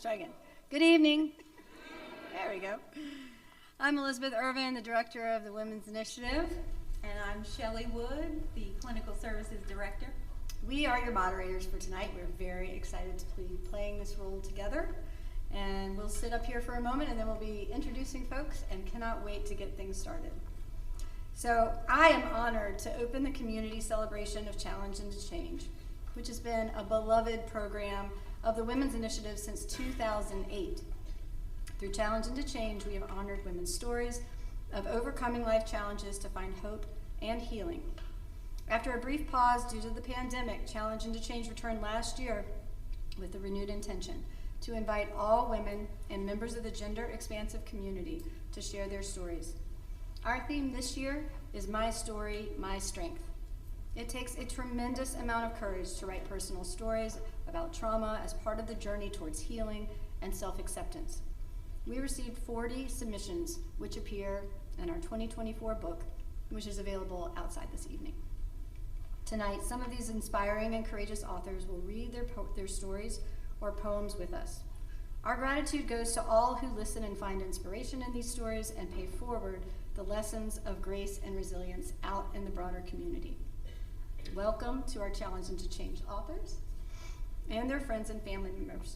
try again. Good evening. There we go. I'm Elizabeth Irvin, the director of the Women's Initiative. And I'm Shelly Wood, the Clinical Services Director. We are your moderators for tonight. We're very excited to be playing this role together. And we'll sit up here for a moment and then we'll be introducing folks and cannot wait to get things started. So I am honored to open the community celebration of Challenge into Change, which has been a beloved program of the Women's Initiative since 2008. Through Challenge into Change, we have honored women's stories of overcoming life challenges to find hope and healing. After a brief pause due to the pandemic, Challenge into Change returned last year with a renewed intention to invite all women and members of the gender-expansive community to share their stories. Our theme this year is My Story, My Strength. It takes a tremendous amount of courage to write personal stories about trauma as part of the journey towards healing and self-acceptance. We received 40 submissions, which appear in our 2024 book, which is available outside this evening. Tonight, some of these inspiring and courageous authors will read their stories or poems with us. Our gratitude goes to all who listen and find inspiration in these stories and pay forward the lessons of grace and resilience out in the broader community. Welcome to our Challenge into Change authors and their friends and family members,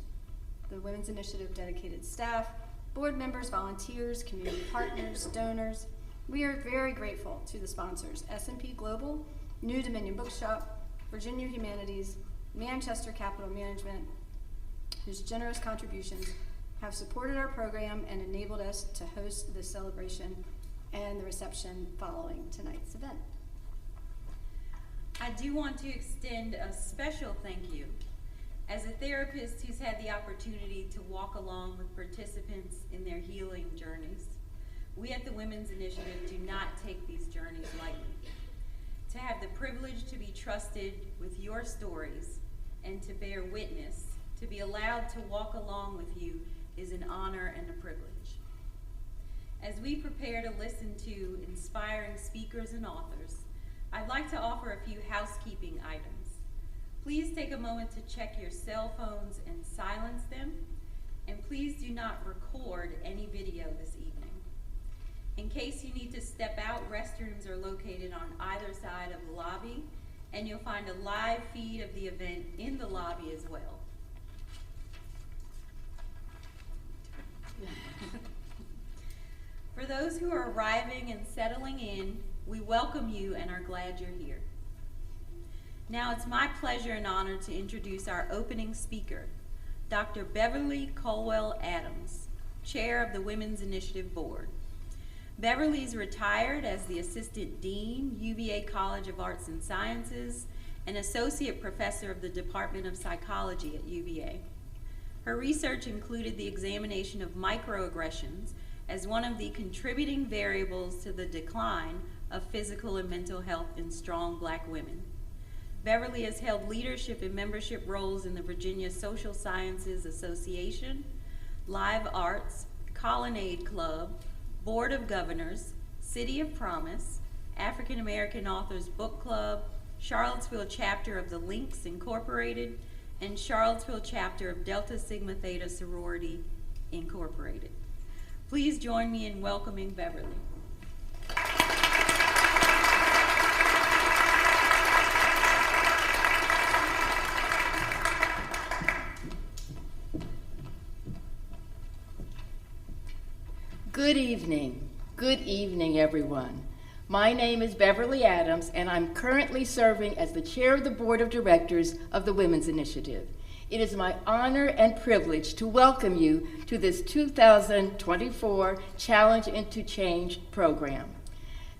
the Women's Initiative dedicated staff, board members, volunteers, community partners, donors. We are very grateful to the sponsors, S&P Global, New Dominion Bookshop, Virginia Humanities, Manchester Capital Management, whose generous contributions have supported our program and enabled us to host this celebration and the reception following tonight's event. I do want to extend a special thank you. As a therapist who's had the opportunity to walk along with participants in their healing journeys, we at the Women's Initiative do not take these journeys lightly. To have the privilege to be trusted with your stories and to bear witness, to be allowed to walk along with you is an honor and a privilege. As we prepare to listen to inspiring speakers and authors, I'd like to offer a few housekeeping items. Please take a moment to check your cell phones and silence them, and please do not record any video this evening. In case you need to step out, restrooms are located on either side of the lobby, and you'll find a live feed of the event in the lobby as well. For those who are arriving and settling in, we welcome you and are glad you're here. Now it's my pleasure and honor to introduce our opening speaker, Dr. Beverly Colwell Adams, Chair of the Women's Initiative Board. Beverly is retired as the Assistant Dean, UVA College of Arts and Sciences, and Associate Professor of the Department of Psychology at UVA. Her research included the examination of microaggressions as one of the contributing variables to the decline of physical and mental health in strong Black women. Beverly has held leadership and membership roles in the Virginia Social Sciences Association, Live Arts, Colonnade Club, Board of Governors, City of Promise, African American Authors Book Club, Charlottesville chapter of the Links Incorporated, and Charlottesville chapter of Delta Sigma Theta Sorority Incorporated. Please join me in welcoming Beverly. Good evening, everyone. My name is Beverly Adams, and I'm currently serving as the chair of the board of directors of the Women's Initiative. It is my honor and privilege to welcome you to this 2024 Challenge into Change program.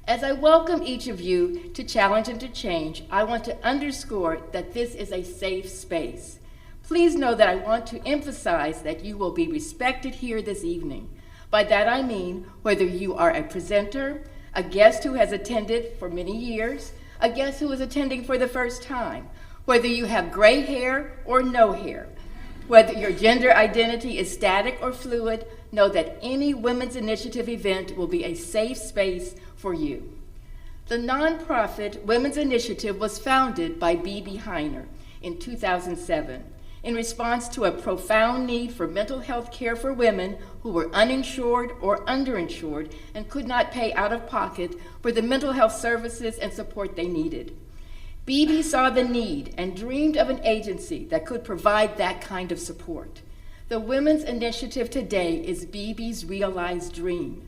As I welcome each of you to Challenge into Change, I want to underscore that this is a safe space. Please know that I want to emphasize that you will be respected here this evening. By that I mean whether you are a presenter, a guest who has attended for many years, a guest who is attending for the first time, whether you have gray hair or no hair, whether your gender identity is static or fluid, know that any Women's Initiative event will be a safe space for you. The nonprofit Women's Initiative was founded by B.B. Heiner in 2007. in response to a profound need for mental health care for women who were uninsured or underinsured and could not pay out of pocket for the mental health services and support they needed. BB saw the need and dreamed of an agency that could provide that kind of support. The Women's Initiative today is BB's realized dream.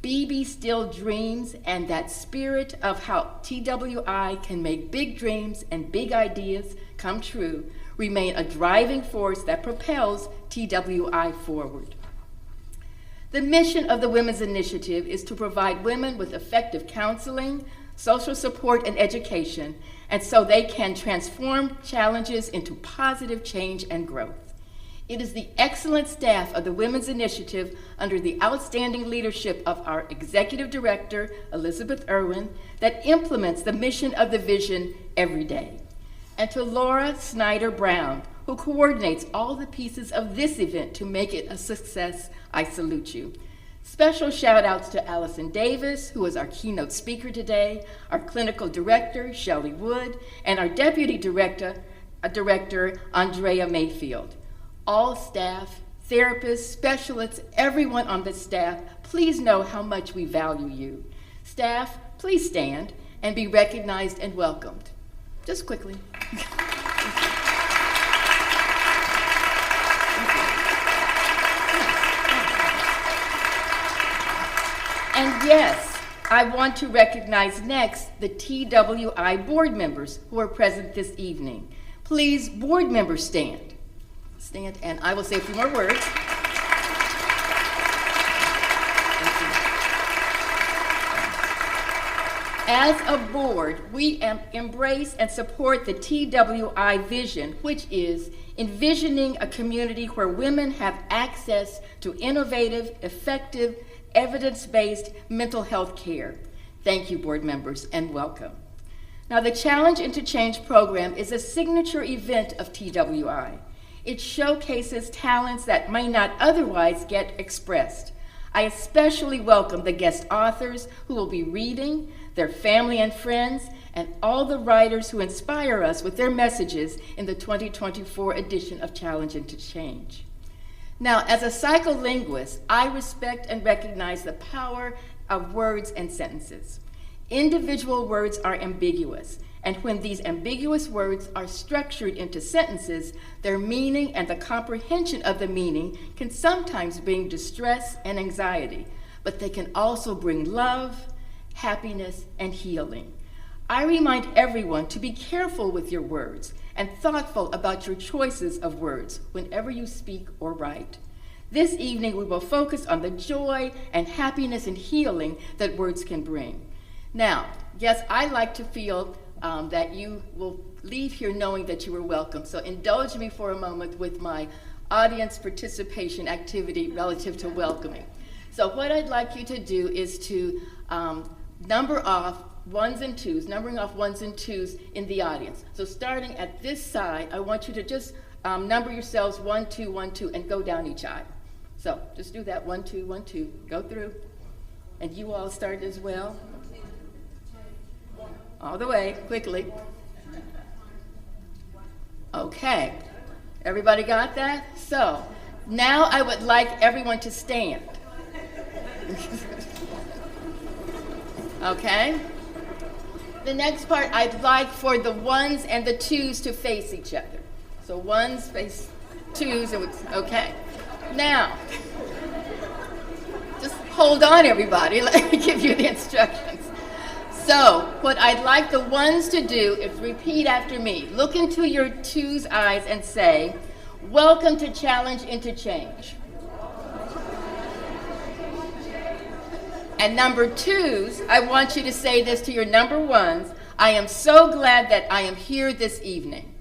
BB still dreams, and that spirit of how TWI can make big dreams and big ideas come true remain a driving force that propels TWI forward. The mission of the Women's Initiative is to provide women with effective counseling, social support, and education, and so they can transform challenges into positive change and growth. It is the excellent staff of the Women's Initiative under the outstanding leadership of our Executive Director, Elizabeth Irwin, that implements the mission of the vision every day. And to Laura Snyder-Brown, who coordinates all the pieces of this event to make it a success, I salute you. Special shout outs to Alyson Davis, who is our keynote speaker today, our clinical director, Shelly Wood, and our deputy director, Andrea Mayfield. All staff, therapists, specialists, everyone on the staff, please know how much we value you. Staff, please stand and be recognized and welcomed. Just quickly. And yes, I want to recognize next the TWI board members who are present this evening. Please, board members, stand. Stand, and I will say a few more words. As a board, we embrace and support the TWI vision, which is envisioning a community where women have access to innovative, effective, evidence-based mental health care. Thank you, board members, and welcome. Now, the Challenge into Change program is a signature event of TWI. It showcases talents that may not otherwise get expressed. I especially welcome the guest authors who will be reading, their family and friends, and all the writers who inspire us with their messages in the 2024 edition of Challenge into Change. Now, as a psycholinguist, I respect and recognize the power of words and sentences. Individual words are ambiguous, and when these ambiguous words are structured into sentences, their meaning and the comprehension of the meaning can sometimes bring distress and anxiety, but they can also bring love, happiness, and healing. I remind everyone to be careful with your words and thoughtful about your choices of words whenever you speak or write. This evening, we will focus on the joy and happiness and healing that words can bring. Now, yes, I like to feel that you will leave here knowing that you were welcome. So indulge me for a moment with my audience participation activity relative to welcoming. So what I'd like you to do is to number off ones and twos, numbering off ones and twos in the audience. So starting at this side, I want you to just number yourselves 1, 2, 1, 2, and go down each aisle. So just do that 1, 2, 1, 2, go through. And you all start as well. All the way, quickly. Okay, everybody got that? So now I would like everyone to stand. Okay? The next part, I'd like for the ones and the twos to face each other. So ones face twos, and okay. Now, just hold on, everybody. Let me give you the instructions. So what I'd like the ones to do is repeat after me. Look into your twos' eyes and say, "Welcome to Challenge into Change." And number twos, I want you to say this to your number ones: "I am so glad that I am here this evening."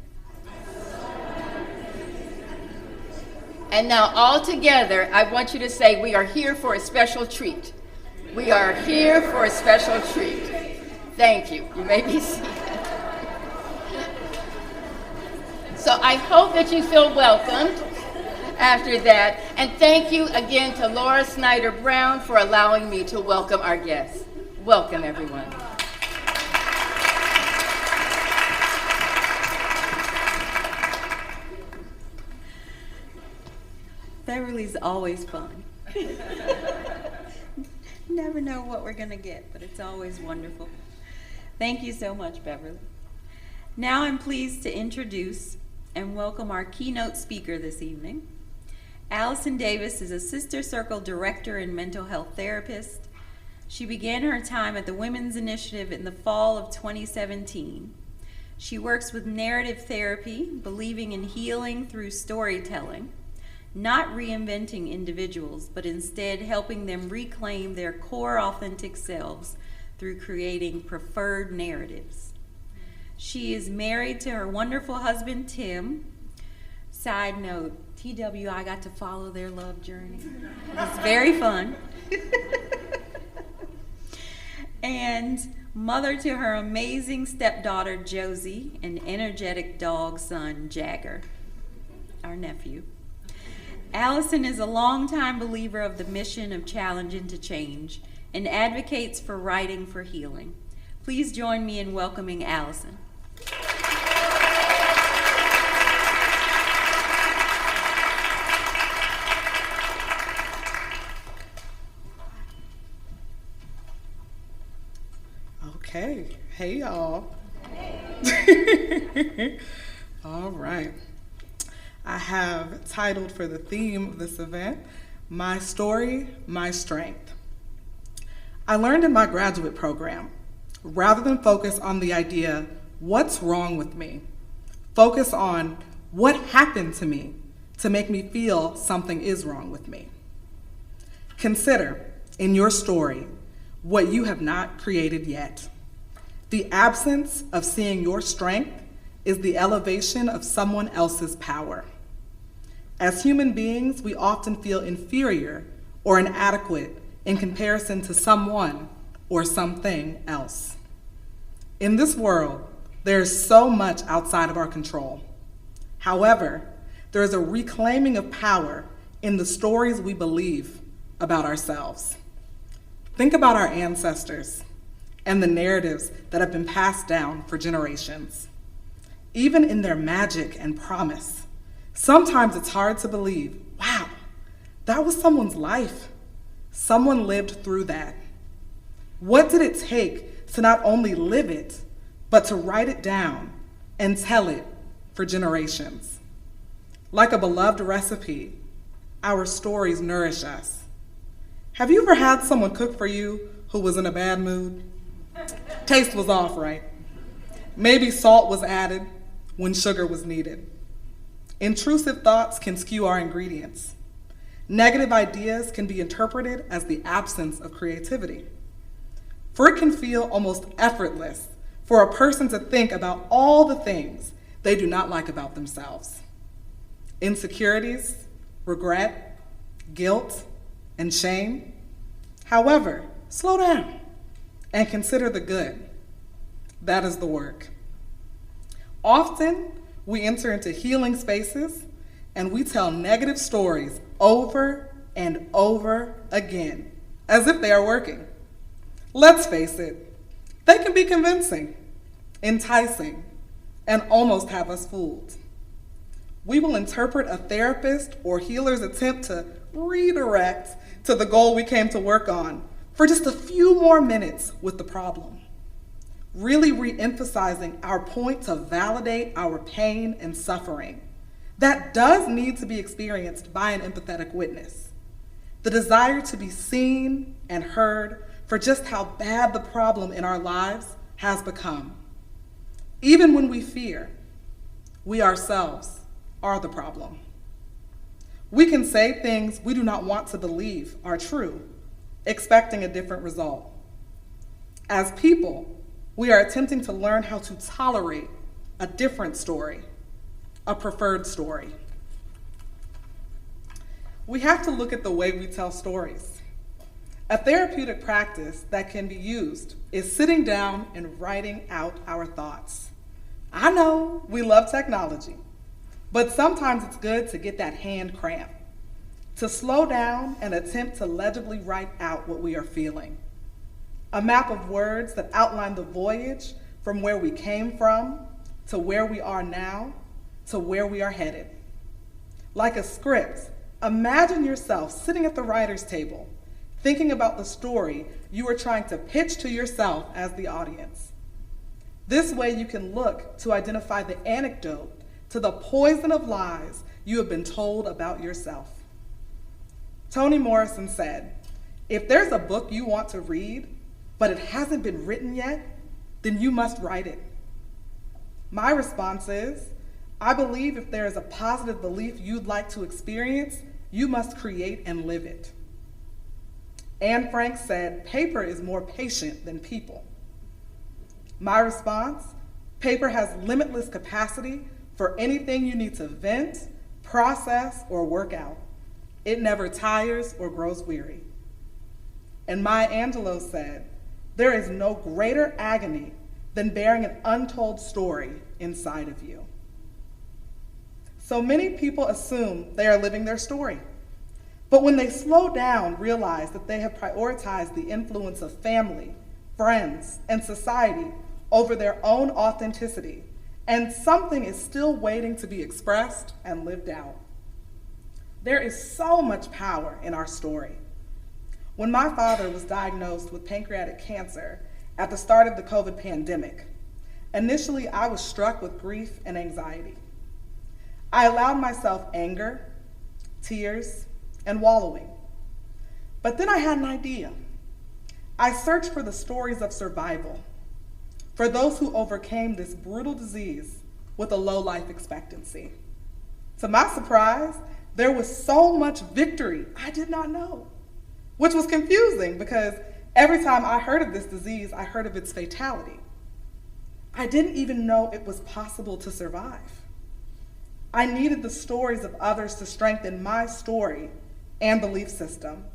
And now all together, I want you to say, "We are here for a special treat." We are here for a special treat. Thank you. You may be seated. So I hope that you feel welcomed after that. And thank you again to Laura Snyder-Brown for allowing me to welcome our guests. Welcome, everyone. Beverly's always fun. Never know what we're going to get, but it's always wonderful. Thank you so much, Beverly. Now I'm pleased to introduce and welcome our keynote speaker this evening. Alyson Davis is a Sister Circle director and mental health therapist. She began her time at the Women's Initiative in the fall of 2017. She works with narrative therapy, believing in healing through storytelling, not reinventing individuals, but instead helping them reclaim their core authentic selves through creating preferred narratives. She is married to her wonderful husband, Tim. Side note, TW, I got to follow their love journey. It's very fun. And mother to her amazing stepdaughter, Josie, and energetic dog son, Jagger, our nephew. Alyson is a longtime believer of the mission of Challenge into Change and advocates for writing for healing. Please join me in welcoming Alyson. Okay, hey y'all. Hey. All right. I have titled for the theme of this event, My Story, My Strength. I learned in my graduate program, rather than focus on the idea, what's wrong with me? Focus on what happened to me to make me feel something is wrong with me. Consider in your story what you have not created yet. The absence of seeing your strength is the elevation of someone else's power. As human beings, we often feel inferior or inadequate in comparison to someone or something else. In this world, there is so much outside of our control. However, there is a reclaiming of power in the stories we believe about ourselves. Think about our ancestors and the narratives that have been passed down for generations. Even in their magic and promise, sometimes it's hard to believe, wow, that was someone's life. Someone lived through that. What did it take to not only live it, but to write it down and tell it for generations? Like a beloved recipe, our stories nourish us. Have you ever had someone cook for you who was in a bad mood? Taste was off, right? Maybe salt was added when sugar was needed. Intrusive thoughts can skew our ingredients. Negative ideas can be interpreted as the absence of creativity. For it can feel almost effortless for a person to think about all the things they do not like about themselves. Insecurities, regret, guilt, and shame. However, slow down and consider the good. That is the work. Often, we enter into healing spaces and we tell negative stories over and over again, as if they are working. Let's face it, they can be convincing, enticing, and almost have us fooled. We will interpret a therapist or healer's attempt to redirect to the goal we came to work on for just a few more minutes with the problem, really re-emphasizing our point to validate our pain and suffering. That does need to be experienced by an empathetic witness. The desire to be seen and heard for just how bad the problem in our lives has become. Even when we fear, we ourselves are the problem. We can say things we do not want to believe are true, expecting a different result. As people, we are attempting to learn how to tolerate a different story, a preferred story. We have to look at the way we tell stories. A therapeutic practice that can be used is sitting down and writing out our thoughts. I know we love technology, but sometimes it's good to get that hand cramp, to slow down and attempt to legibly write out what we are feeling. A map of words that outline the voyage from where we came from to where we are now to where we are headed. Like a script Imagine yourself sitting at the writer's table, thinking about the story you are trying to pitch to yourself as the audience. This way you can look to identify the anecdote to the poison of lies you have been told about yourself. Toni Morrison said, "If there's a book you want to read, but it hasn't been written yet, then you must write it." My response is, I believe if there is a positive belief you'd like to experience, you must create and live it. Anne Frank said, "Paper is more patient than people." My response, paper has limitless capacity for anything you need to vent, process, or work out. It never tires or grows weary. And Maya Angelou said, "There is no greater agony than bearing an untold story inside of you." So many people assume they are living their story. But when they slow down, realize that they have prioritized the influence of family, friends, and society over their own authenticity, and something is still waiting to be expressed and lived out. There is so much power in our story. When my father was diagnosed with pancreatic cancer at the start of the COVID pandemic, initially I was struck with grief and anxiety. I allowed myself anger, tears, and wallowing. But then I had an idea. I searched for the stories of survival, for those who overcame this brutal disease with a low life expectancy. To my surprise, there was so much victory I did not know, which was confusing because every time I heard of this disease, I heard of its fatality. I didn't even know it was possible to survive. I needed the stories of others to strengthen my story and belief system.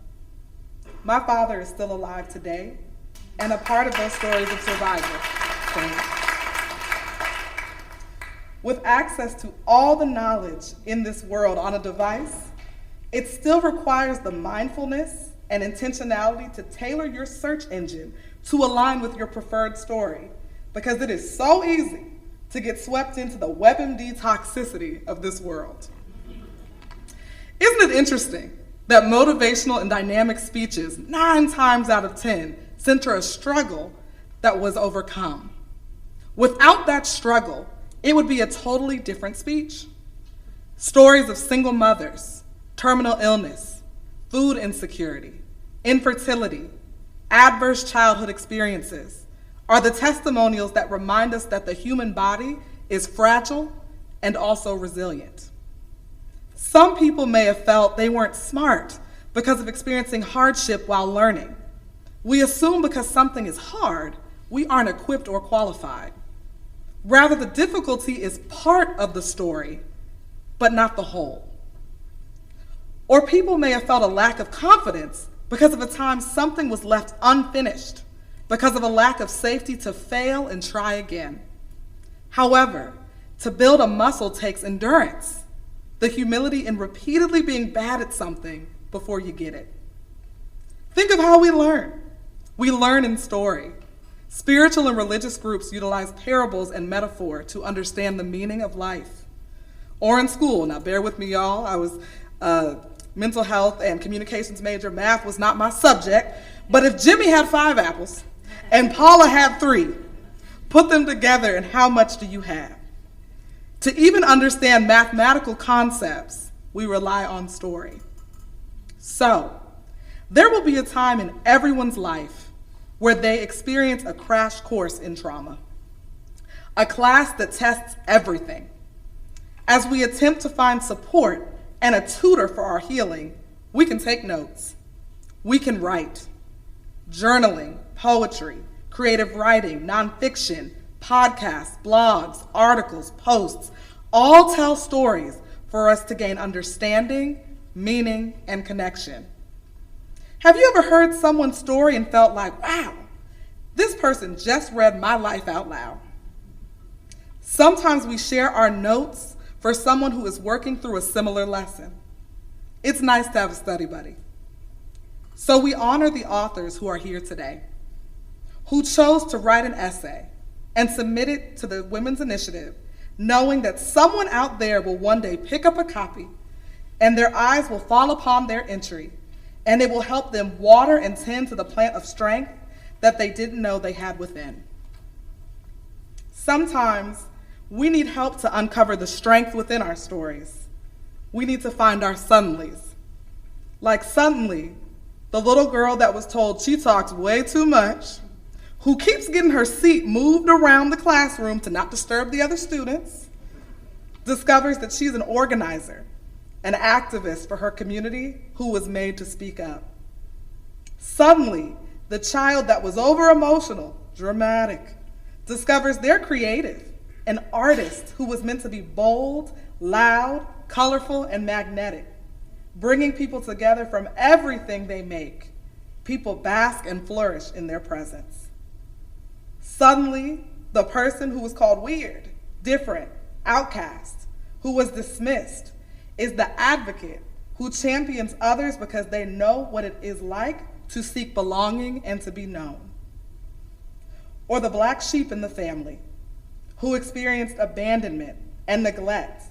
My father is still alive today and a part of those stories of survival. With access to all the knowledge in this world on a device, it still requires the mindfulness and intentionality to tailor your search engine to align with your preferred story, because it is so easy to get swept into the WebMD toxicity of this world. Isn't it interesting that motivational and dynamic speeches 9 times out of 10 center a struggle that was overcome? Without that struggle, it would be a totally different speech. Stories of single mothers, terminal illness, food insecurity, infertility, adverse childhood experiences are the testimonials that remind us that the human body is fragile and also resilient. Some people may have felt they weren't smart because of experiencing hardship while learning. We assume because something is hard, we aren't equipped or qualified. Rather, the difficulty is part of the story, but not the whole. Or people may have felt a lack of confidence because of a time something was left unfinished, because of a lack of safety to fail and try again. However, to build a muscle takes endurance, the humility in repeatedly being bad at something before you get it. Think of how we learn. We learn in story. Spiritual and religious groups utilize parables and metaphor to understand the meaning of life. Or in school, now bear with me y'all, I was a mental health and communications major. Math was not my subject, but if Jimmy had 5 apples and Paola had 3, put them together and how much do you have? To even understand mathematical concepts, we rely on story. So, there will be a time in everyone's life where they experience a crash course in trauma, a class that tests everything. As we attempt to find support and a tutor for our healing, we can take notes. We can write. Journaling, poetry, creative writing, nonfiction, podcasts, blogs, articles, posts, all tell stories for us to gain understanding, meaning, and connection. Have you ever heard someone's story and felt like, wow, this person just read my life out loud? Sometimes we share our notes for someone who is working through a similar lesson. It's nice to have a study buddy. So we honor the authors who are here today, who chose to write an essay and submit it to the Women's Initiative, knowing that someone out there will one day pick up a copy and their eyes will fall upon their entry, and it will help them water and tend to the plant of strength that they didn't know they had within. Sometimes we need help to uncover the strength within our stories. We need to find our suddenlies. Like suddenly, the little girl that was told she talked way too much, who keeps getting her seat moved around the classroom to not disturb the other students, discovers that she's an organizer, an activist for her community who was made to speak up. Suddenly, the child that was over-emotional, dramatic, discovers they're creative, an artist who was meant to be bold, loud, colorful, and magnetic, bringing people together from everything they make. People bask and flourish in their presence. Suddenly, the person who was called weird, different, outcast, who was dismissed, is the advocate who champions others because they know what it is like to seek belonging and to be known. Or the black sheep in the family, who experienced abandonment and neglect,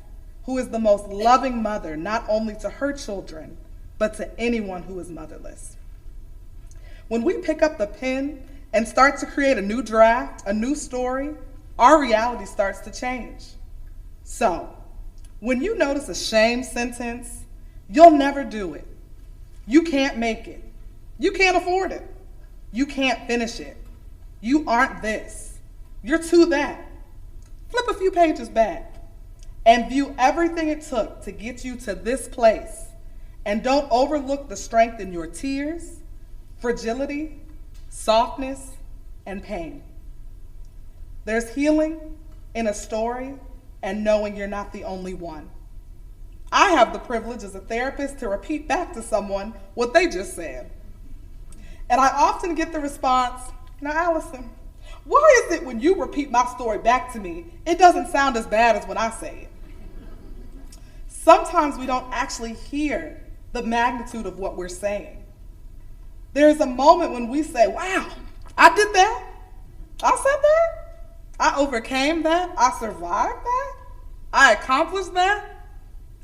who is the most loving mother not only to her children, but to anyone who is motherless. When we pick up the pen and start to create a new draft, a new story, our reality starts to change. So, when you notice a shame sentence, you'll never do it. You can't make it. You can't afford it. You can't finish it. You aren't this. You're to that. Flip a few pages back and view everything it took to get you to this place. And don't overlook the strength in your tears, fragility, softness, and pain. There's healing in a story and knowing you're not the only one. I have the privilege as a therapist to repeat back to someone what they just said. And I often get the response, "Now, Alyson, why is it when you repeat my story back to me, it doesn't sound as bad as when I say it?" Sometimes we don't actually hear the magnitude of what we're saying. There's a moment when we say, "Wow, I did that. I said that. I overcame that. I survived that. I accomplished that.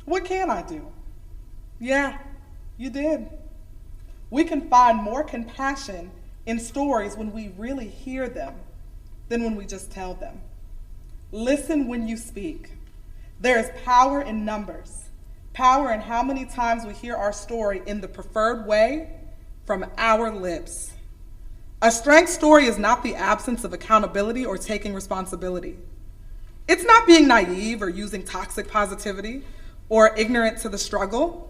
What can I do?" Yeah, you did. We can find more compassion in stories when we really hear them than when we just tell them. Listen when you speak. There is power in numbers, power in how many times we hear our story in the preferred way from our lips. A strength story is not the absence of accountability or taking responsibility. It's not being naive or using toxic positivity or ignorant to the struggle.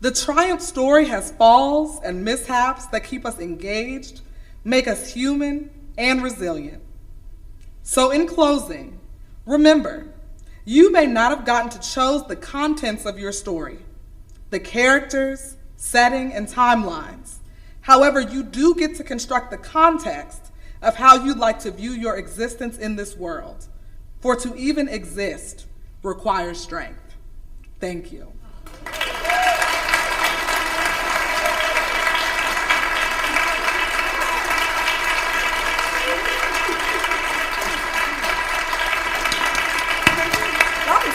The triumph story has falls and mishaps that keep us engaged, make us human and resilient. So in closing, remember, you may not have gotten to choose the contents of your story, the characters, setting, and timelines. However, you do get to construct the context of how you'd like to view your existence in this world. For to even exist requires strength. Thank you.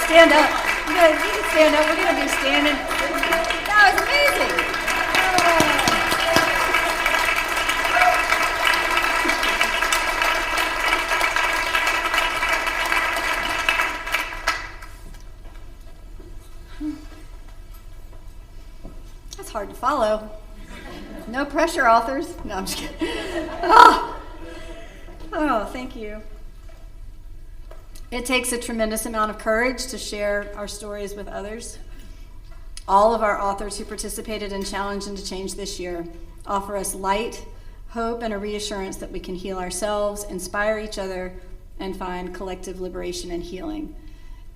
Stand up. You can stand up. We're going to be standing. That was amazing. That's hard to follow. No pressure, authors. No, I'm just kidding. Oh, thank you. It takes a tremendous amount of courage to share our stories with others. All of our authors who participated in Challenge and to Change this year offer us light, hope, and a reassurance that we can heal ourselves, inspire each other, and find collective liberation and healing.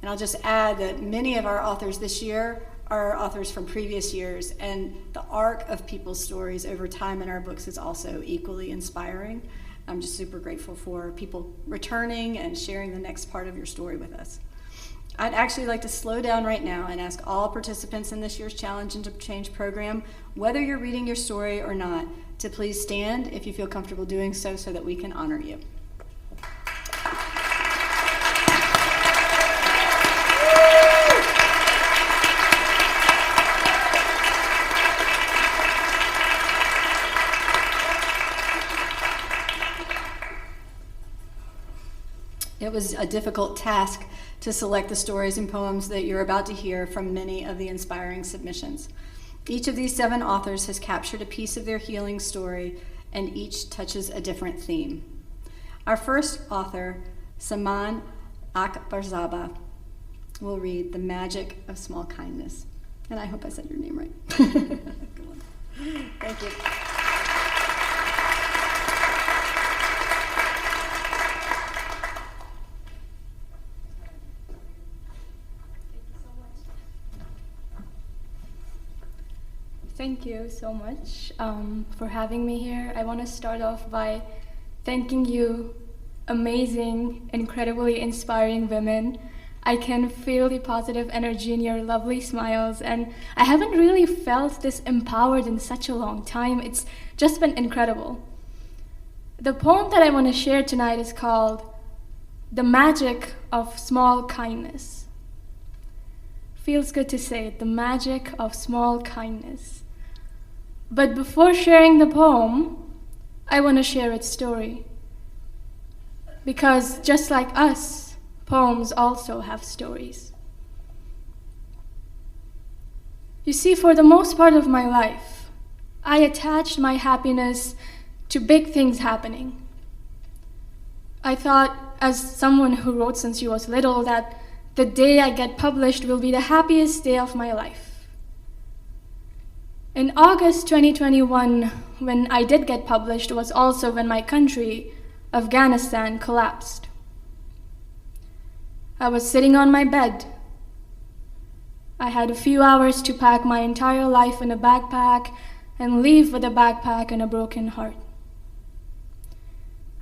And I'll just add that many of our authors this year are authors from previous years, and the arc of people's stories over time in our books is also equally inspiring. I'm just super grateful for people returning and sharing the next part of your story with us. I'd actually like to slow down right now and ask all participants in this year's Challenge and to Change program, whether you're reading your story or not, to please stand if you feel comfortable doing so that we can honor you. It was a difficult task to select the stories and poems that you're about to hear from many of the inspiring submissions. Each of these 7 authors has captured a piece of their healing story, and each touches a different theme. Our first author, Samman Akbarzada, will read The Magic of Small Kindness. And I hope I said your name right. Good one. Thank you. Thank you so much for having me here. I want to start off by thanking you, amazing, incredibly inspiring women. I can feel the positive energy in your lovely smiles, and I haven't really felt this empowered in such a long time. It's just been incredible. The poem that I want to share tonight is called The Magic of Small Kindness. Feels good to say it, the magic of small kindness. But before sharing the poem, I want to share its story. Because just like us, poems also have stories. You see, for the most part of my life, I attached my happiness to big things happening. I thought, as someone who wrote since she was little, that the day I get published will be the happiest day of my life. In August 2021, when I did get published, was also when my country, Afghanistan, collapsed. I was sitting on my bed. I had a few hours to pack my entire life in a backpack and leave with a backpack and a broken heart.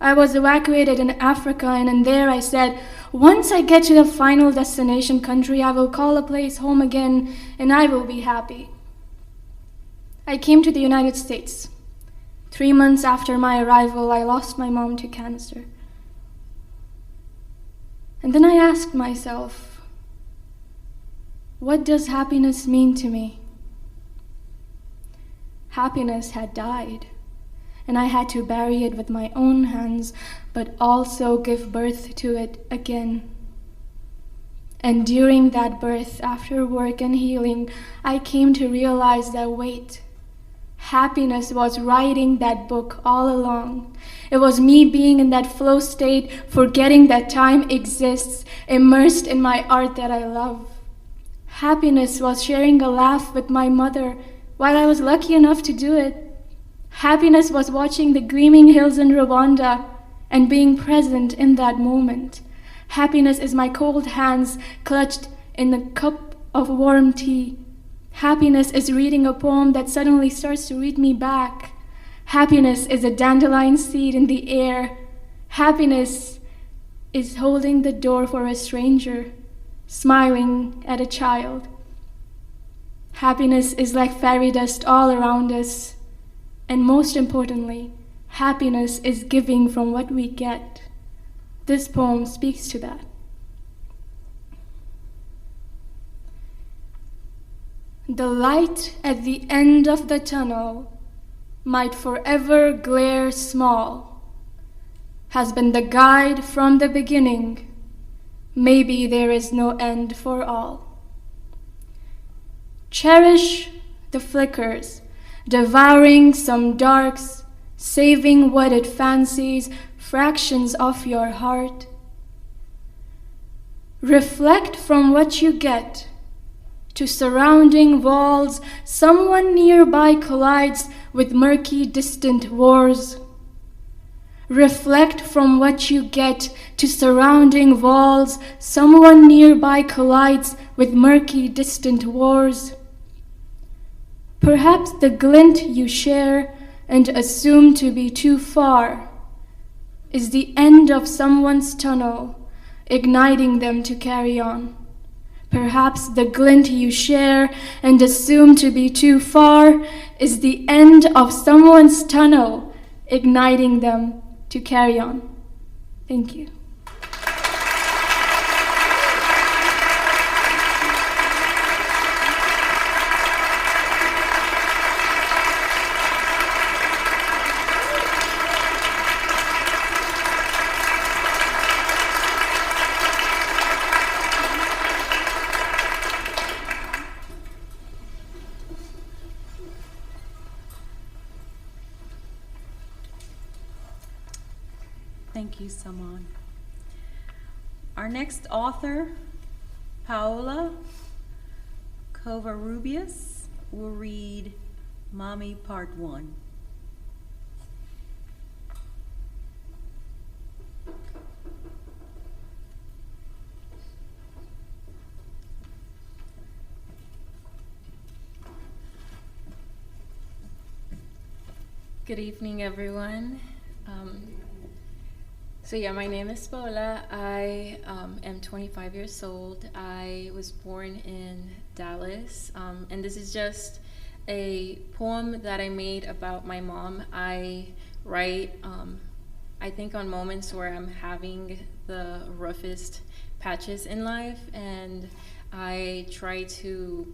I was evacuated in Africa, and in there I said, once I get to the final destination country, I will call a place home again and I will be happy. I came to the United States. 3 months after my arrival, I lost my mom to cancer. And then I asked myself, what does happiness mean to me? Happiness had died, and I had to bury it with my own hands, but also give birth to it again. And during that birth, after work and healing, I came to realize that, wait, happiness was writing that book all along. It was me being in that flow state, forgetting that time exists, immersed in my art that I love. Happiness was sharing a laugh with my mother while I was lucky enough to do it. Happiness was watching the gleaming hills in Rwanda and being present in that moment. Happiness is my cold hands clutched in a cup of warm tea. Happiness is reading a poem that suddenly starts to read me back. Happiness is a dandelion seed in the air. Happiness is holding the door for a stranger, smiling at a child. Happiness is like fairy dust all around us. And most importantly, happiness is giving from what we get. This poem speaks to that. The light at the end of the tunnel might forever glare small, has been the guide from the beginning. Maybe there is no end for all. Cherish the flickers, devouring some darks, saving what it fancies, fractions of your heart. Reflect from what you get. To surrounding walls, someone nearby collides with murky, distant wars. Reflect from what you get. To surrounding walls, someone nearby collides with murky, distant wars. Perhaps the glint you share and assume to be too far is the end of someone's tunnel, igniting them to carry on. Perhaps the glint you share and assume to be too far is the end of someone's tunnel, igniting them to carry on. Thank you. Thank you, Samman. Our next author, Paola Covarrubias, will read Mami Part 1. Good evening, everyone. My name is Paola. I am 25 years old. I was born in Dallas, and this is just a poem that I made about my mom. I write, I think, on moments where I'm having the roughest patches in life, and I try to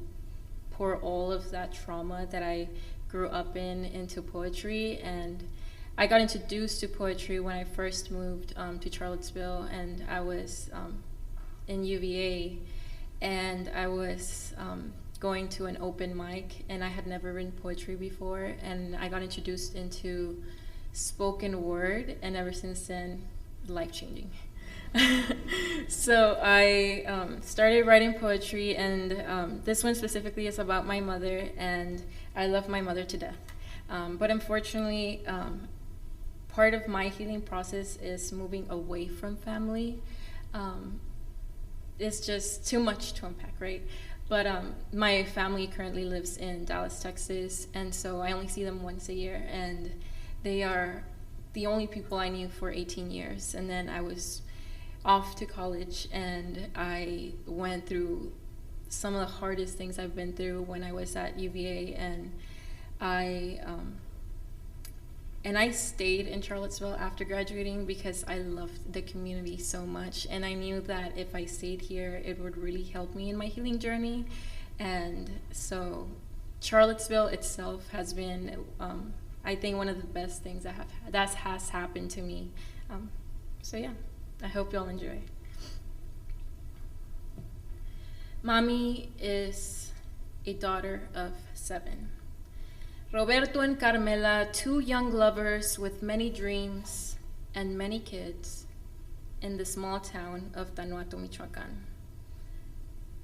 pour all of that trauma that I grew up into poetry. And I got introduced to poetry when I first moved to Charlottesville, and I was in UVA, and I was going to an open mic, and I had never written poetry before, and I got introduced into spoken word, and ever since then, life-changing. So I started writing poetry, and this one specifically is about my mother, and I love my mother to death. But unfortunately, part of my healing process is moving away from family. It's just too much to unpack, right? But my family currently lives in Dallas, Texas, and so I only see them once a year, and they are the only people I knew for 18 years. And then I was off to college, and I went through some of the hardest things I've been through when I was at UVA, and I stayed in Charlottesville after graduating because I loved the community so much, and I knew that if I stayed here, it would really help me in my healing journey. And so Charlottesville itself has been, I think, one of the best things that has happened to me. I hope y'all enjoy. Mami is a daughter of 7. Roberto and Carmela, 2 young lovers with many dreams and many kids in the small town of Tanuato, Michoacan.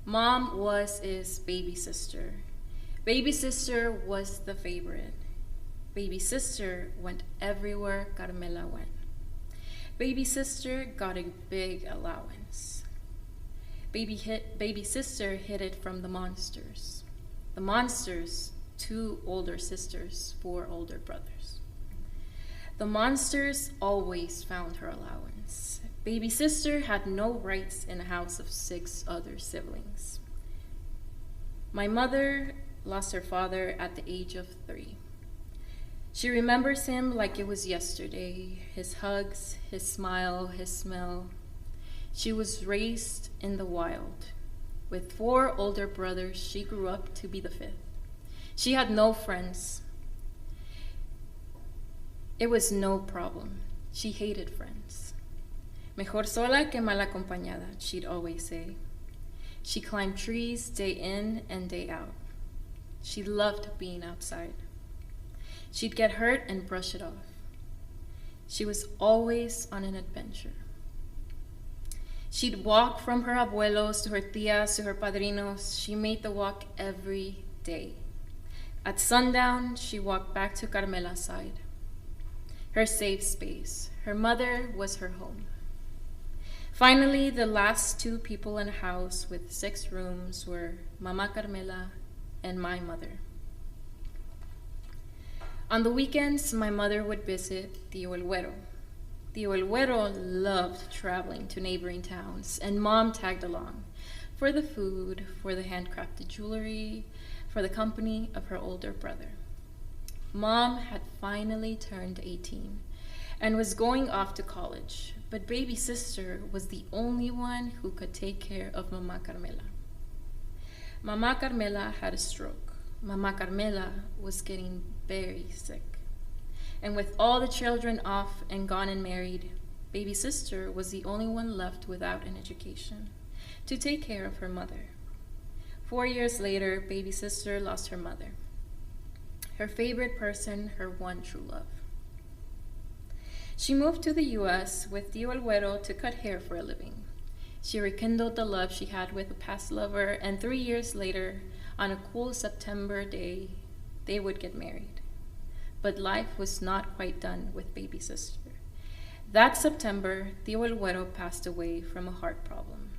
Mom was his baby sister. Baby sister was the favorite. Baby sister went everywhere Carmela went. Baby sister got a big allowance. Baby sister hid it from the monsters. The monsters, 2 older sisters, 4 older brothers. The monsters always found her allowance. Baby sister had no rights in a house of 6 other siblings. My mother lost her father at the age of 3. She remembers him like it was yesterday, his hugs, his smile, his smell. She was raised in the wild. With 4 older brothers, she grew up to be the 5th. She had no friends. It was no problem. She hated friends. Mejor sola que mal acompañada, she'd always say. She climbed trees day in and day out. She loved being outside. She'd get hurt and brush it off. She was always on an adventure. She'd walk from her abuelos to her tias to her padrinos. She made the walk every day. At sundown, she walked back to Carmela's side, her safe space. Her mother was her home. Finally, the last 2 people in a house with 6 rooms were Mama Carmela and my mother. On the weekends, my mother would visit Tío El Güero. Tío El Güero loved traveling to neighboring towns, and Mom tagged along for the food, for the handcrafted jewelry, for the company of her older brother. Mom had finally turned 18 and was going off to college, but baby sister was the only one who could take care of Mama Carmela. Mama Carmela had a stroke. Mama Carmela was getting very sick. And with all the children off and gone and married, baby sister was the only one left without an education to take care of her mother. 4 years later, baby sister lost her mother, her favorite person, her one true love. She moved to the U.S. with Tío El Güero to cut hair for a living. She rekindled the love she had with a past lover, and 3 years later, on a cool September day, they would get married. But life was not quite done with baby sister. That September, Tío El Güero passed away from a heart problem.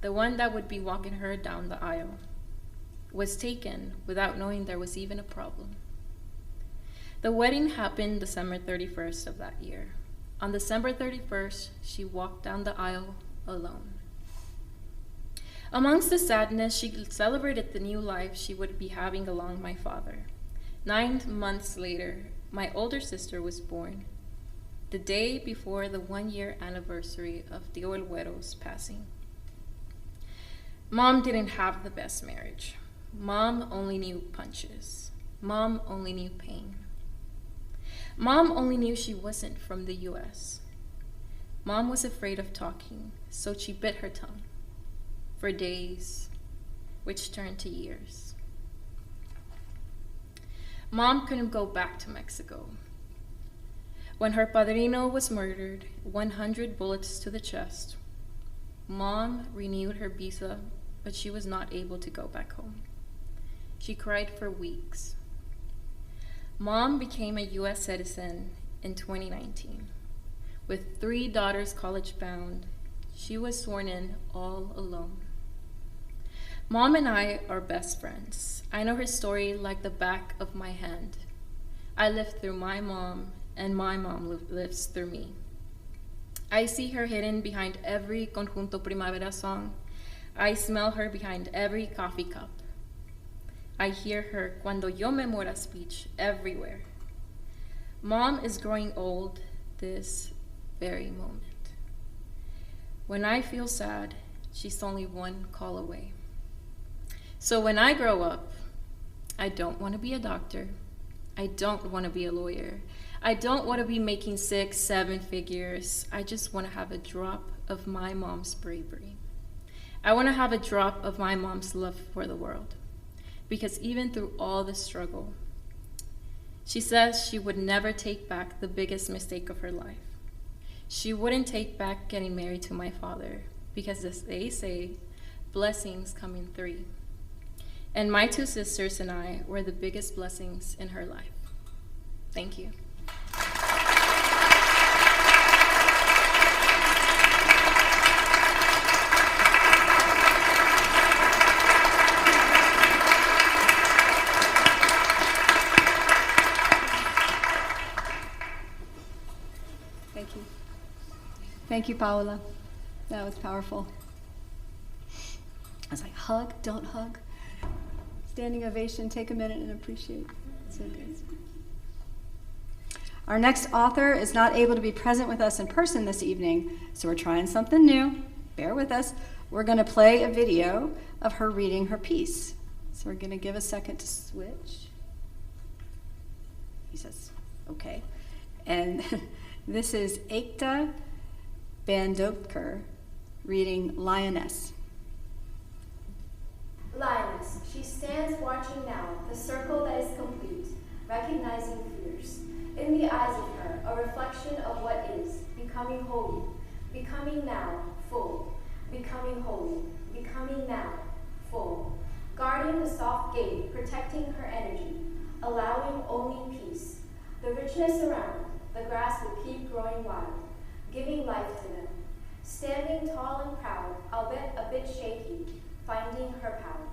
The one that would be walking her down the aisle was taken without knowing there was even a problem. The wedding happened December 31st of that year. On December 31st, she walked down the aisle alone. Amongst the sadness, she celebrated the new life she would be having along my father. 9 months later, my older sister was born, the day before the 1-year anniversary of Tío El Güero's passing. Mom didn't have the best marriage. Mom only knew punches. Mom only knew pain. Mom only knew she wasn't from the U.S. Mom was afraid of talking, so she bit her tongue for days, which turned to years. Mom couldn't go back to Mexico. When her padrino was murdered, 100 bullets to the chest, Mom renewed her visa, but she was not able to go back home. She cried for weeks. Mom became a U.S. citizen in 2019. With 3 daughters college-bound, she was sworn in all alone. Mom and I are best friends. I know her story like the back of my hand. I lived through my mom, and my mom lives through me. I see her hidden behind every Conjunto Primavera song. I smell her behind every coffee cup. I hear her Cuando Yo Me Muera speech everywhere. Mom is growing old this very moment. When I feel sad, she's only 1 call away. So when I grow up, I don't want to be a doctor. I don't want to be a lawyer. I don't want to be making 6, 7 figures. I just want to have a drop of my mom's bravery. I want to have a drop of my mom's love for the world. Because even through all the struggle, she says she would never take back the biggest mistake of her life. She wouldn't take back getting married to my father, because as they say, blessings come in 3. And my 2 sisters and I were the biggest blessings in her life. Thank you. Thank you. Thank you, Paola. That was powerful. I was like, hug, don't hug. Standing ovation, take a minute and appreciate. So good. Our next author is not able to be present with us in person this evening, so we're trying something new. Bear with us. We're going to play a video of her reading her piece. So we're going to give a second to switch. He says, okay. And this is Aekta Bandodker reading Lioness. Lioness, she stands watching now, the circle that is complete, recognizing fears. In the eyes of her, a reflection of what is, becoming holy, becoming now, full, becoming holy, becoming now, full, guarding the soft gate, protecting her energy, allowing only peace. The richness around, the grass will keep growing wild, giving life to them. Standing tall and proud, albeit a bit shaky, finding her power.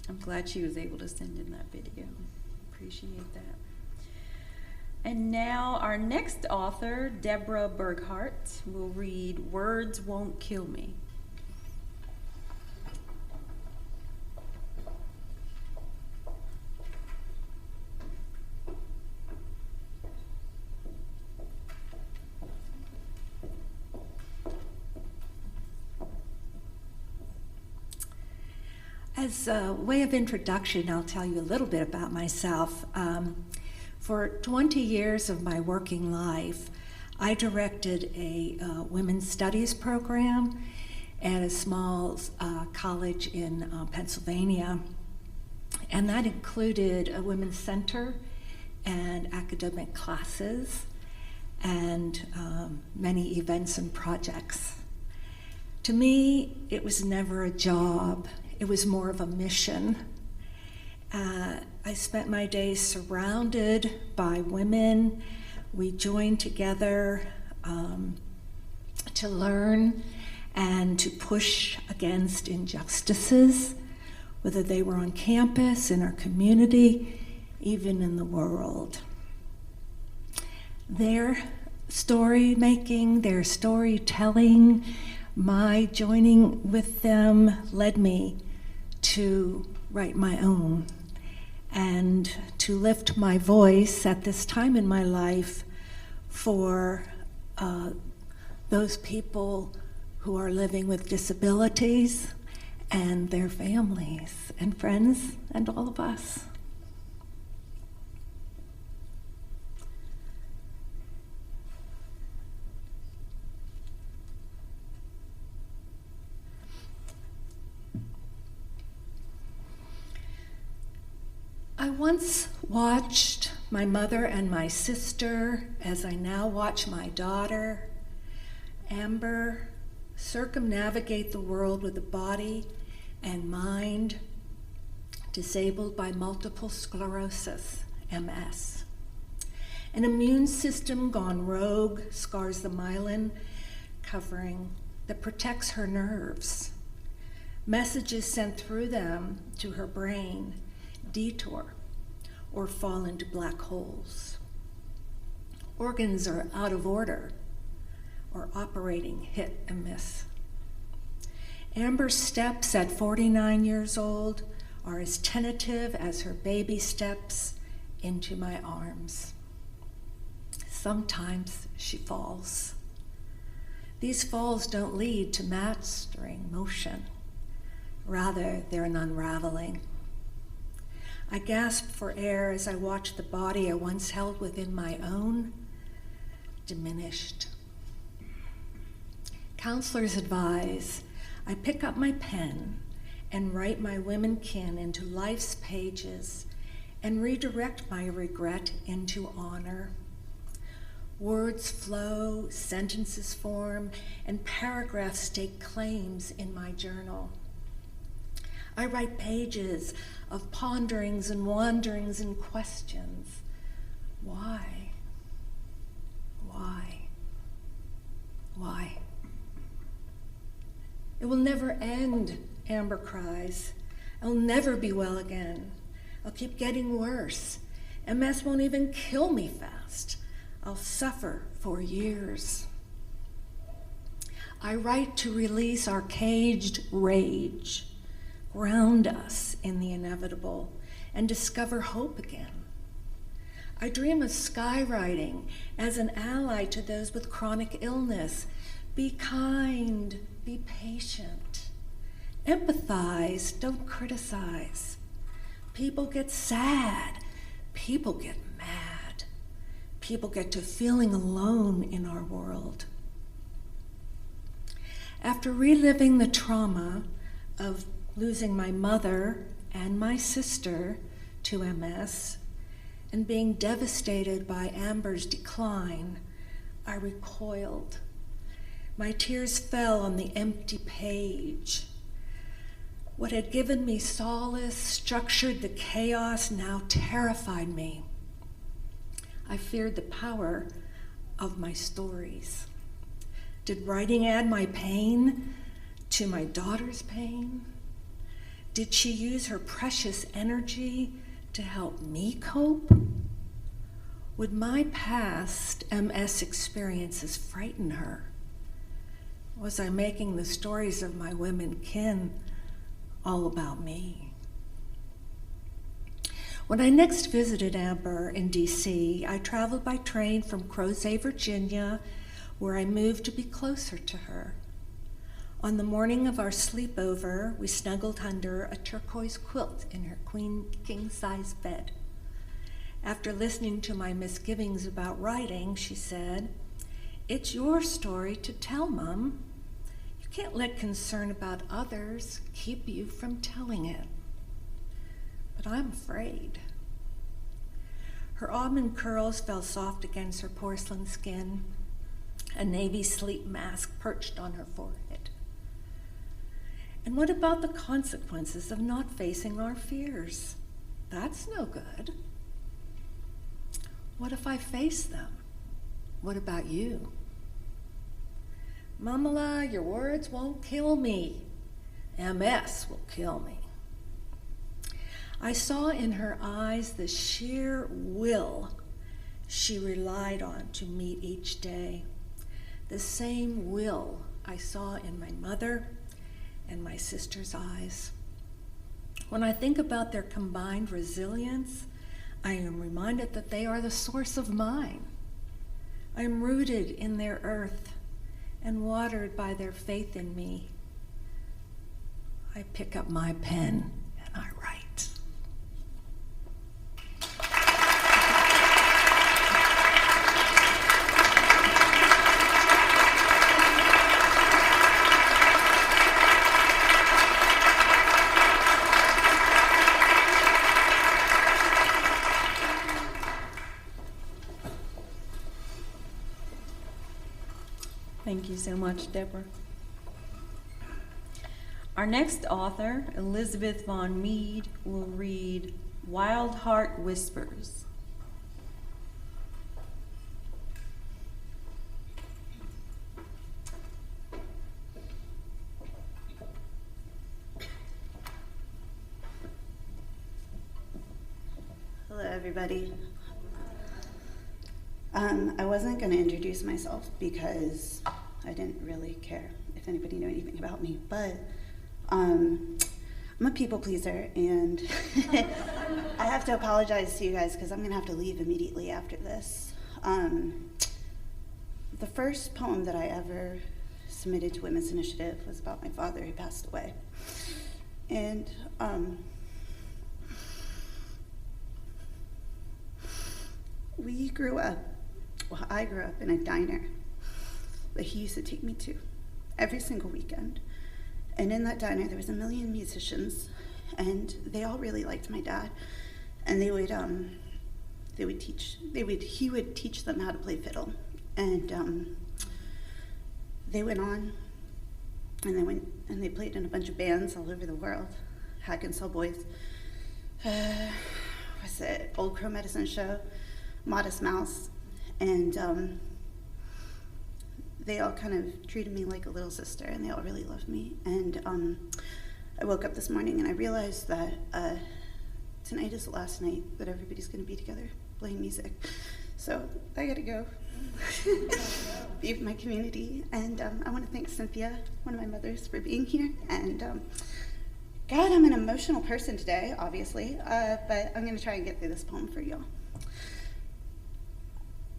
I'm glad she was able to send in that video. Appreciate that. And now our next author, Deborah Burghardt, will read Words Won't Kill Me. As a way of introduction, I'll tell you a little bit about myself. For 20 years of my working life, I directed a women's studies program at a small college in Pennsylvania, and that included a women's center and academic classes and many events and projects. To me, it was never a job. It was more of a mission. I spent my days surrounded by women. We joined together to learn and to push against injustices, whether they were on campus, in our community, even in the world. Their story making, their storytelling, my joining with them led me to write my own and to lift my voice at this time in my life for those people who are living with disabilities and their families and friends and all of us. I once watched my mother and my sister, as I now watch my daughter, Amber, circumnavigate the world with a body and mind disabled by multiple sclerosis, MS. An immune system gone rogue scars the myelin covering that protects her nerves. Messages sent through them to her brain detour or fall into black holes. Organs are out of order or operating hit and miss. Amber's steps at 49 years old are as tentative as her baby steps into my arms. Sometimes she falls. These falls don't lead to mastering motion. Rather, they're an unraveling. I gasp for air as I watch the body I once held within my own diminished. Counselors advise I pick up my pen and write my women kin into life's pages and redirect my regret into honor. Words flow, sentences form, and paragraphs stake claims in my journal. I write pages of ponderings and wanderings and questions. Why? Why? Why? It will never end, Amber cries. I'll never be well again. I'll keep getting worse. MS won't even kill me fast. I'll suffer for years. I write to release our caged rage, ground us in the inevitable, and discover hope again. I dream of skywriting as an ally to those with chronic illness. Be kind, be patient. Empathize, don't criticize. People get sad, people get mad. People get to feeling alone in our world. After reliving the trauma of losing my mother and my sister to MS, and being devastated by Amber's decline, I recoiled. My tears fell on the empty page. What had given me solace, structured the chaos, now terrified me. I feared the power of my stories. Did writing add my pain to my daughter's pain? Did she use her precious energy to help me cope? Would my past MS experiences frighten her? Was I making the stories of my women kin all about me? When I next visited Amber in DC, I traveled by train from Crozet, Virginia, where I moved to be closer to her. On the morning of our sleepover, we snuggled under a turquoise quilt in her queen king-size bed. After listening to my misgivings about writing, she said, It's your story to tell, Mom. You can't let concern about others keep you from telling it. But I'm afraid. Her almond curls fell soft against her porcelain skin. A navy sleep mask perched on her forehead. And what about the consequences of not facing our fears? That's no good. What if I face them? What about you? Mamala, your words won't kill me. MS will kill me. I saw in her eyes the sheer will she relied on to meet each day. The same will I saw in my mother and my sister's eyes. When I think about their combined resilience, I am reminded that they are the source of mine. I am rooted in their earth and watered by their faith in me. I pick up my pen and I write. Thank you so much, Deborah. Our next author, Elizabeth Vaughn-Mead, will read Wildheart Whispers. Hello, everybody. I wasn't going to introduce myself because I didn't really care if anybody knew anything about me, but I'm a people pleaser, and I have to apologize to you guys because I'm going to have to leave immediately after this. The first poem that I ever submitted to Women's Initiative was about my father who passed away. And I grew up in a diner that he used to take me to every single weekend. And in that diner, there was a million musicians, and they all really liked my dad. And he would teach them how to play fiddle. And they went on, and they played in a bunch of bands all over the world. Hack and Sell Boys, what's it, Old Crow Medicine Show, Modest Mouse, and they all kind of treated me like a little sister, and they all really loved me. And I woke up this morning and I realized that tonight is the last night that everybody's going to be together playing music. So I got to go be with my community. And I want to thank Cynthia, one of my mothers, for being here. And God, I'm an emotional person today, obviously, but I'm going to try and get through this poem for y'all.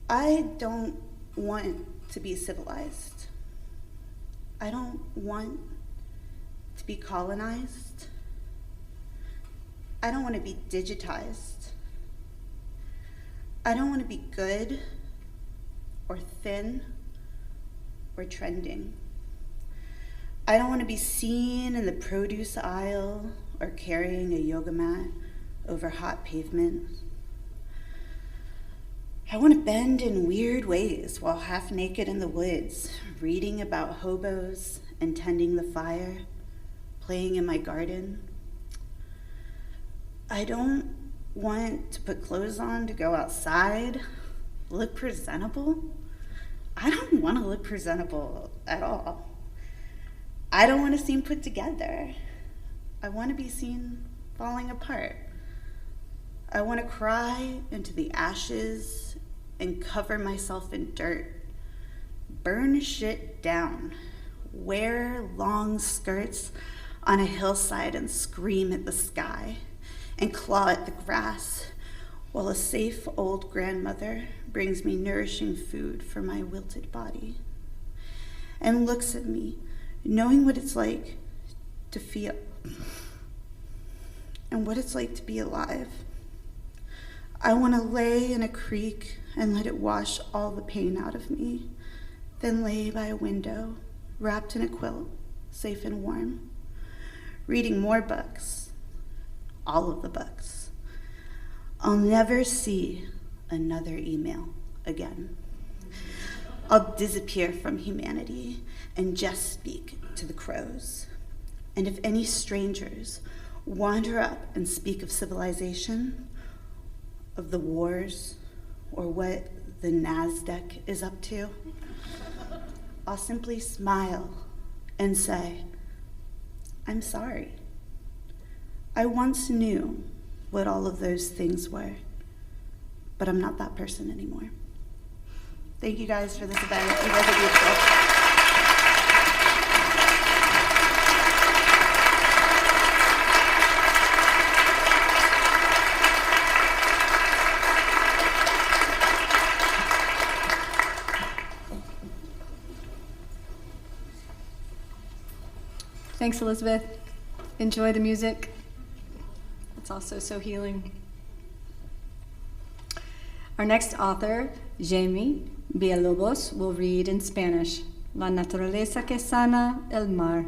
I don't want to be civilized. I don't want to be colonized. I don't want to be digitized. I don't want to be good or thin or trending. I don't want to be seen in the produce aisle or carrying a yoga mat over hot pavement. I want to bend in weird ways while half naked in the woods, reading about hobos and tending the fire, playing in my garden. I don't want to put clothes on to go outside, look presentable. I don't want to look presentable at all. I don't want to seem put together. I want to be seen falling apart. I want to cry into the ashes and cover myself in dirt, burn shit down, wear long skirts on a hillside and scream at the sky and claw at the grass while a safe old grandmother brings me nourishing food for my wilted body and looks at me, knowing what it's like to feel and what it's like to be alive. I want to lay in a creek and let it wash all the pain out of me then lay by a window, wrapped in a quilt, safe and warm, reading more books, all of the books. I'll never see another email again. I'll disappear from humanity and just speak to the crows. And if any strangers wander up and speak of civilization, of the wars, or what the NASDAQ is up to, I'll simply smile and say, I'm sorry. I once knew what all of those things were, but I'm not that person anymore. Thank you guys for this event. You guys are beautiful. Thanks, Elizabeth. Enjoy the music. It's also so healing. Our next author, Yeimi Villalobos, will read in Spanish, La Naturaleza que sana el mar.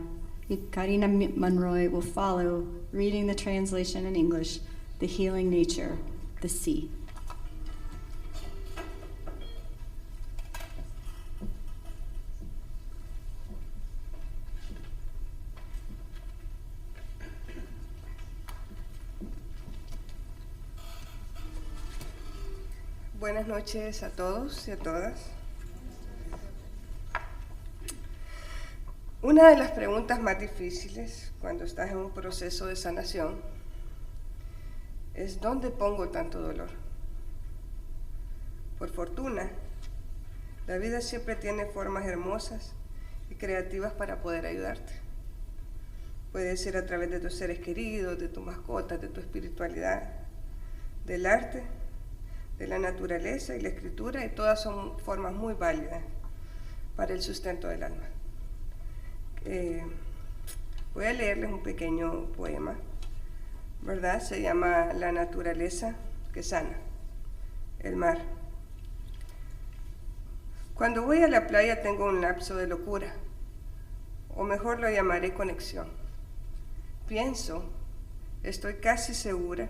Y Karina Monroy will follow, reading the translation in English, The Healing Nature, the Sea. Buenas noches a todos y a todas. Una de las preguntas más difíciles cuando estás en un proceso de sanación es ¿dónde pongo tanto dolor? Por fortuna, la vida siempre tiene formas hermosas y creativas para poder ayudarte. Puede ser a través de tus seres queridos, de tus mascotas, de tu espiritualidad, del arte, de la naturaleza y la escritura, y todas son formas muy válidas para el sustento del alma. Voy a leerles un pequeño poema, ¿verdad? Se llama La Naturaleza que sana, el mar. Cuando voy a la playa tengo un lapso de locura, o mejor lo llamaré conexión. Pienso, estoy casi segura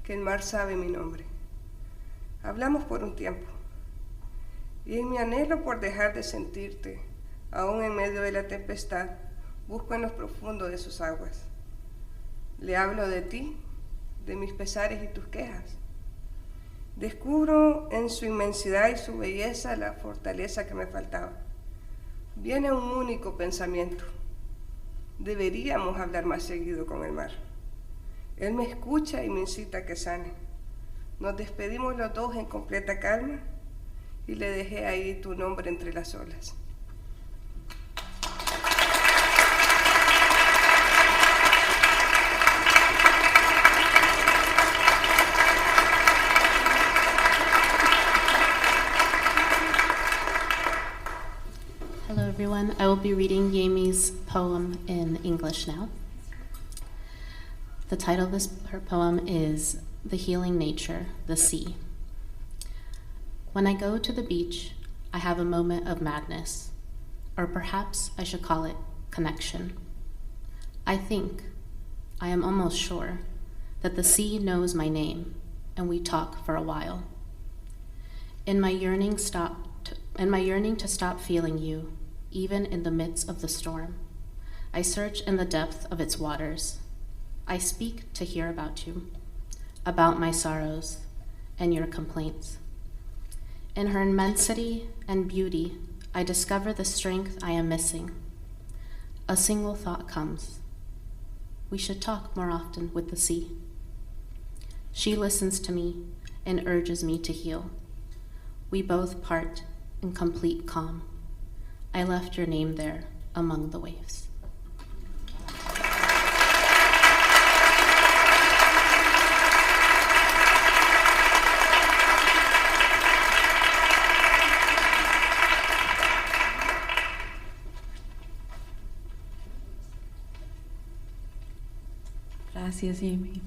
que el mar sabe mi nombre. Hablamos por un tiempo, y en mi anhelo por dejar de sentirte, aún en medio de la tempestad, busco en lo profundo de sus aguas. Le hablo de ti, de mis pesares y tus quejas. Descubro en su inmensidad y su belleza la fortaleza que me faltaba. Viene un único pensamiento. Deberíamos hablar más seguido con el mar. Él me escucha y me incita a que sane. Nos despedimos los dos en completa calma y le dejé ahí tu nombre entre las olas. Hello everyone, I will be reading Yeimi's poem in English now. The title of her poem is The Healing Nature, the Sea. When I go to the beach, I have a moment of madness, or perhaps I should call it connection. I am almost sure, that the sea knows my name, and we talk for a while. In my yearning to stop feeling you, even in the midst of the storm, I search in the depth of its waters. I speak to hear about you, about my sorrows and your complaints. In her immensity and beauty, I discover the strength I am missing. A single thought comes. We should talk more often with the sea. She listens to me and urges me to heal. We both part in complete calm. I left your name there among the waves. Gracias, Yeimi.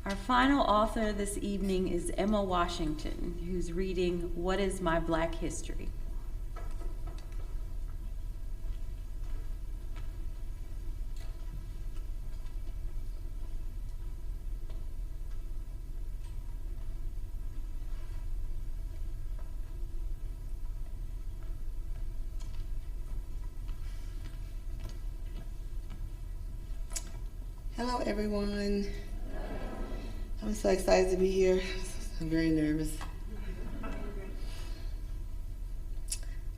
Our final author this evening is Emma Washington, who's reading What is My Black History? Hello, everyone. I'm so excited to be here. I'm very nervous.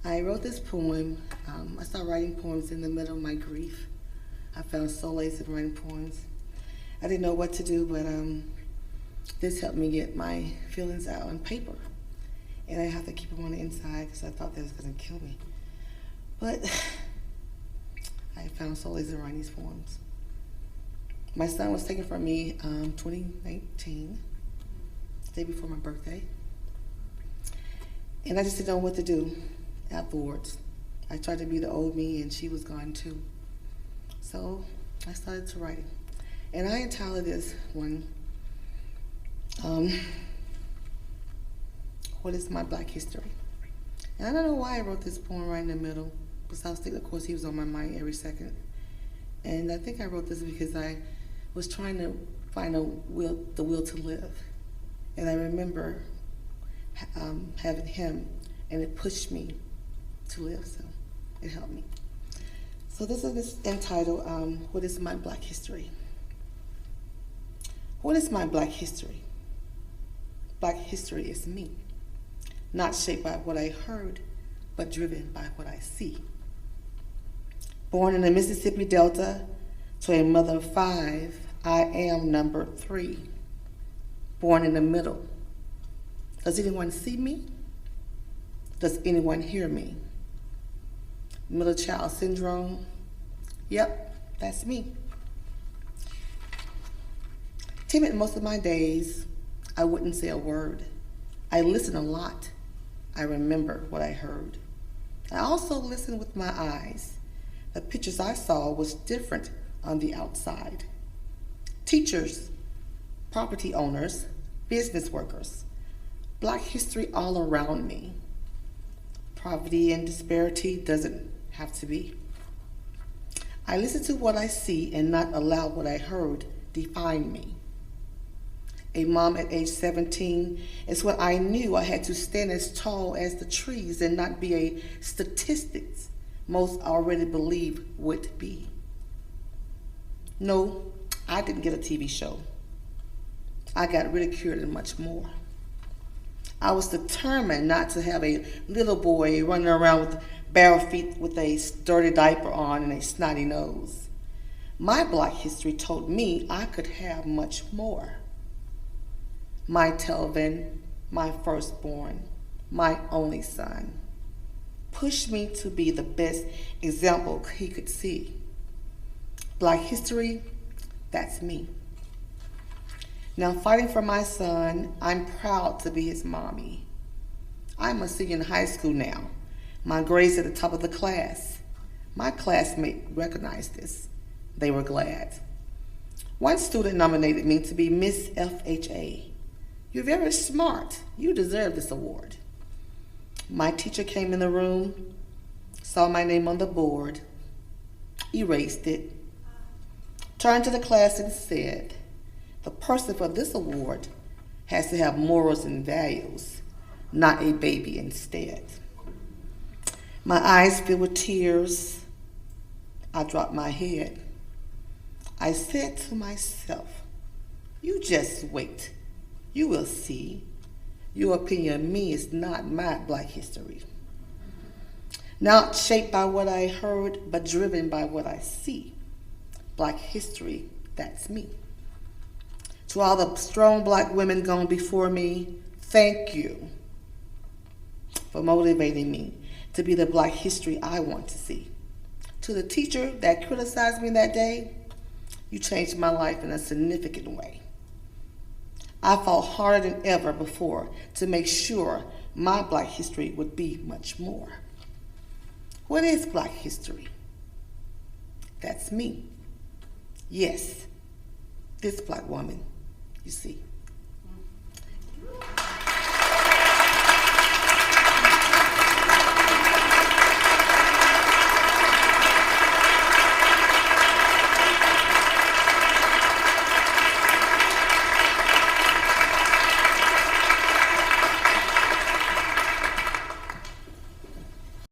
I wrote this poem. I started writing poems in the middle of my grief. I found solace in writing poems. I didn't know what to do, but this helped me get my feelings out on paper. And I have to keep them on the inside because I thought that was going to kill me. But I found solace in writing these poems. My son was taken from me 2019, the day before my birthday. And I just didn't know what to do afterwards. I tried to be the old me and she was gone too. So I started to write it. And I entitled this one, What is My Black History? And I don't know why I wrote this poem right in the middle, because I was thinking, of course, he was on my mind every second. And I think I wrote this because I was trying to find the will to live. And I remember having him, and it pushed me to live, so it helped me. So this is entitled, What is My Black History? What is my Black history? Black history is me, not shaped by what I heard, but driven by what I see. Born in the Mississippi Delta to a mother of 5, I am number 3. Born in the middle. Does anyone see me? Does anyone hear me? Middle child syndrome? Yep, that's me. Timid most of my days, I wouldn't say a word. I listened a lot. I remember what I heard. I also listened with my eyes. The pictures I saw was different on the outside. Teachers, property owners, business workers, Black history all around me. Poverty and disparity doesn't have to be. I listen to what I see and not allow what I heard define me. A mom at age 17 is when I knew I had to stand as tall as the trees and not be a statistics most already believe would be. No, I didn't get a TV show. I got ridiculed and much more. I was determined not to have a little boy running around with bare feet with a dirty diaper on and a snotty nose. My Black history told me I could have much more. My Telvin, my firstborn, my only son, pushed me to be the best example he could see. Black history, that's me. Now fighting for my son, I'm proud to be his mommy. I'm a senior in high school now. My grades at the top of the class. My classmates recognized this. They were glad. One student nominated me to be Miss FHA. You're very smart. You deserve this award. My teacher came in the room, saw my name on the board, erased it, turned to the class and said, the person for this award has to have morals and values, not a baby instead. My eyes filled with tears. I dropped my head. I said to myself, you just wait. You will see. Your opinion of me is not my Black history. Not shaped by what I heard, but driven by what I see. Black history, that's me. To all the strong Black women gone before me, thank you for motivating me to be the Black history I want to see. To the teacher that criticized me that day, you changed my life in a significant way. I fought harder than ever before to make sure my Black history would be much more. What is Black history? That's me. Yes, this Black woman, you see.